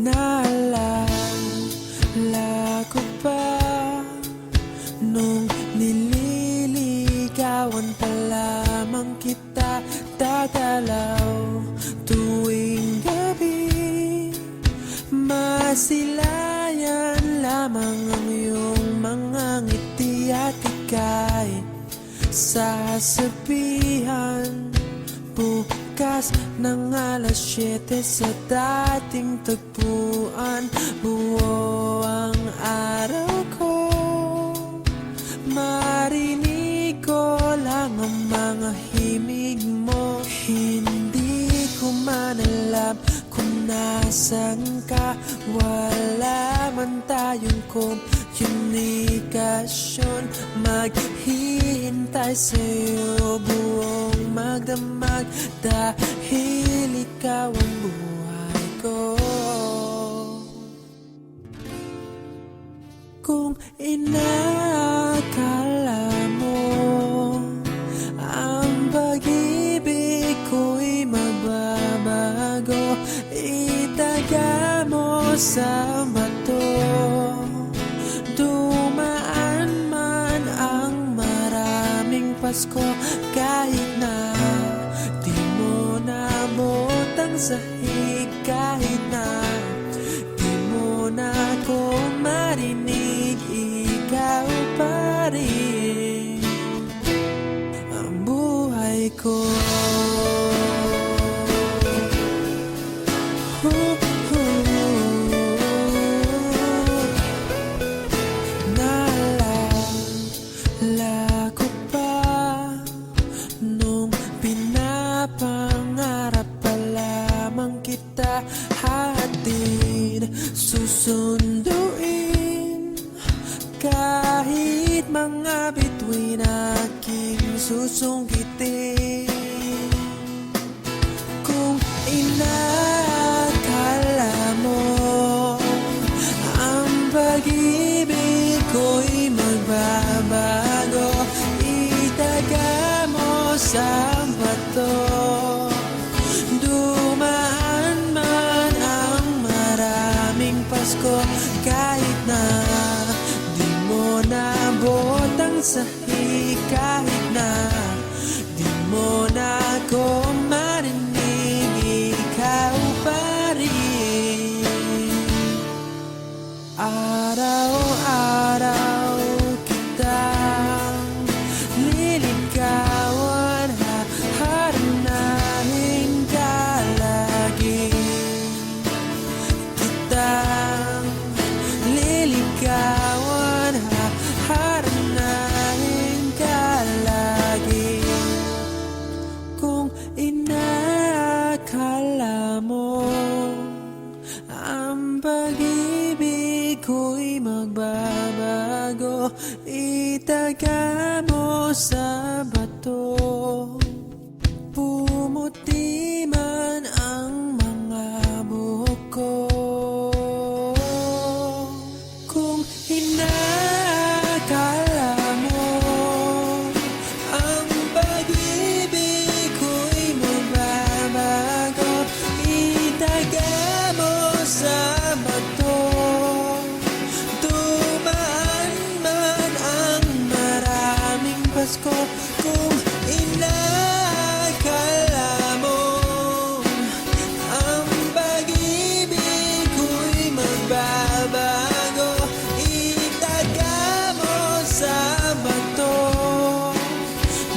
Naalala ko pa nung nililigawan pa lamang kita, dadalaw tuwing gabi. Masilayan lamang ang iyong mga ngiti at ika'y sasabihan bukas ng alas 7 sa dating tagpuan. Buo ang araw ko, marinig ko lang ang mga himig mo. Hindi ko man alam kung nasan ka, wala man tayong komunikasyon. Maghihintay sa'yo buong magdamag dahil ikaw ang buhay ko. Kung inakala mo ang pag-ibig ko'y magbabago, itaga mo sa bato. Dumaan man ang maraming Pasko, kahit na di mo nabotang sahig, kahit na di mo na ako marinig, ikaw pa rin ang buhay ko. Naalala ko pa nung pinapangarap pa lamang kita, hatid susunduin kahit mga bituin aking susungkitin. Kung inakala mo ang pag-ibig ko'y magbabago, itaga mo sa bato. Dumaan man ang maraming Pasko, kahit na di mo nabotang sahig, kahit na di mo na ako marinig, ikaw pa rin. Araw-araw kitang liligawan, haharanahin ka lagi. Kitang liligawan, haharanahin ka lagi. Kung inakala mo ang pag-ibig ko'y magbabago, itaga mo sa bato. Pumuti man ang mga buhok ko. Kung inakala mo ang pag-ibig ko'y magbabago, itaga mo sa bato. Dumaan man ang maraming Pasko, kung inakala mo ang pag-ibig ko'y magbabago, itaga mo sa bato.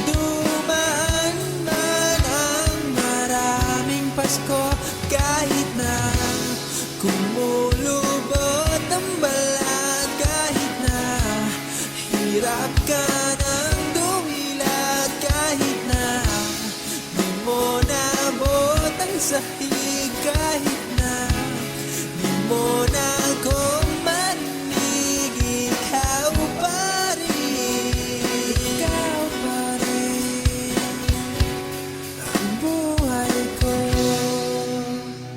Dumaan man ang maraming Pasko, kahit na kumulubot ang balat, kahit na hirap ka ng dumilat, kahit na di mo nabot ang sahig.